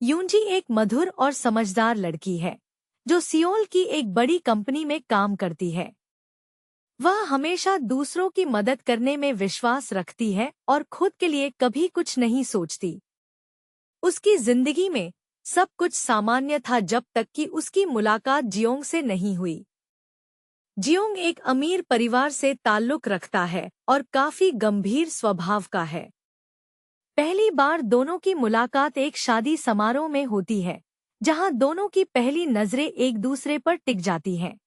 Yoon-ji एक मधुर और समझदार लड़की है जो सियोल की एक बड़ी कंपनी में काम करती है। वह हमेशा दूसरों की मदद करने में विश्वास रखती है और खुद के लिए कभी कुछ नहीं सोचती। उसकी जिंदगी में सब कुछ सामान्य था जब तक कि उसकी मुलाकात जियोंग से नहीं हुई। जियोंग एक अमीर परिवार से ताल्लुक रखता है और काफी गंभीर स्वभाव का है। पहली बार दोनों की मुलाकात एक शादी समारोह में होती है, जहां दोनों की पहली नजरें एक दूसरे पर टिक जाती हैं।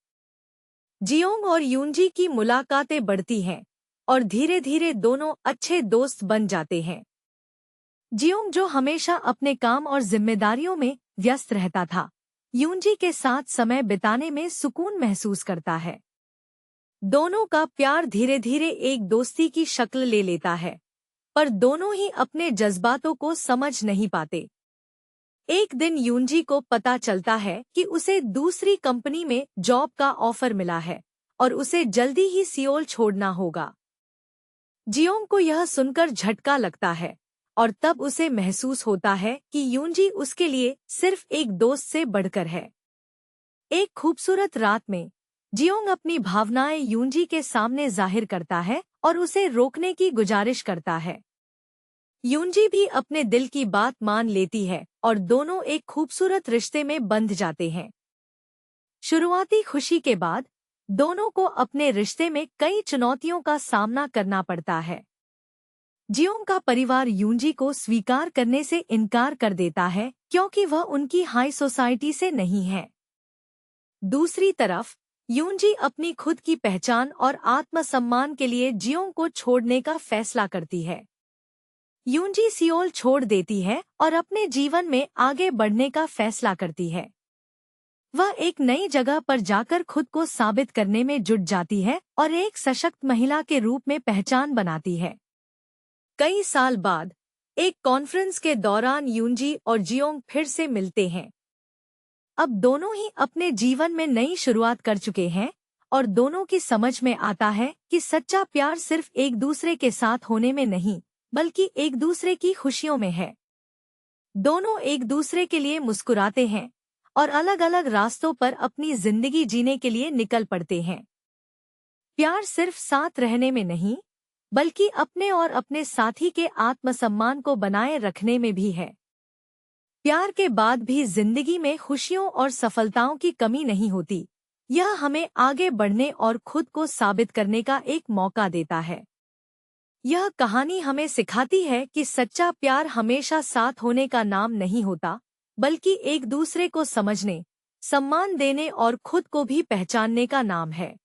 जियोंग और यूनजी की मुलाकातें बढ़ती हैं और धीरे धीरे दोनों अच्छे दोस्त बन जाते हैं। जियोंग, जो हमेशा अपने काम और जिम्मेदारियों में व्यस्त रहता था, यूनजी के साथ समय बिताने में सुकून महसूस करता है। दोनों का प्यार धीरे धीरे एक दोस्ती की शक्ल ले लेता है, पर दोनों ही अपने जज्बातों को समझ नहीं पाते। एक दिन यूनजी को पता चलता है कि उसे दूसरी कंपनी में जॉब का ऑफर मिला है और उसे जल्दी ही सियोल छोड़ना होगा। जियोंग को यह सुनकर झटका लगता है और तब उसे महसूस होता है कि यूनजी उसके लिए सिर्फ एक दोस्त से बढ़कर है। एक खूबसूरत रात में जियोंग अपनी भावनाएं यूनजी के सामने जाहिर करता है और उसे रोकने की गुजारिश करता है। यूनजी भी अपने दिल की बात मान लेती है और दोनों एक खूबसूरत रिश्ते में बंध जाते हैं। शुरुआती खुशी के बाद दोनों को अपने रिश्ते में कई चुनौतियों का सामना करना पड़ता है। जियोंग का परिवार यूनजी को स्वीकार करने से इनकार कर देता है क्योंकि वह उनकी हाई सोसाइटी से नहीं है। दूसरी तरफ यूनजी अपनी खुद की पहचान और आत्मसम्मान के लिए जियोंग को छोड़ने का फैसला करती है। यूनजी सियोल छोड़ देती है और अपने जीवन में आगे बढ़ने का फैसला करती है। वह एक नई जगह पर जाकर खुद को साबित करने में जुट जाती है और एक सशक्त महिला के रूप में पहचान बनाती है। कई साल बाद एक कॉन्फ्रेंस के दौरान यूनजी और जियोंग फिर से मिलते हैं। अब दोनों ही अपने जीवन में नई शुरुआत कर चुके हैं और दोनों की समझ में आता है कि सच्चा प्यार सिर्फ एक दूसरे के साथ होने में नहीं, बल्कि एक दूसरे की खुशियों में है। दोनों एक दूसरे के लिए मुस्कुराते हैं और अलग अलग रास्तों पर अपनी जिंदगी जीने के लिए निकल पड़ते हैं। प्यार सिर्फ साथ रहने में नहीं, बल्कि अपने और अपने साथी के आत्मसम्मान को बनाए रखने में भी है। प्यार के बाद भी जिंदगी में खुशियों और सफलताओं की कमी नहीं होती। यह हमें आगे बढ़ने और खुद को साबित करने का एक मौका देता है। यह कहानी हमें सिखाती है कि सच्चा प्यार हमेशा साथ होने का नाम नहीं होता, बल्कि एक दूसरे को समझने, सम्मान देने और खुद को भी पहचानने का नाम है।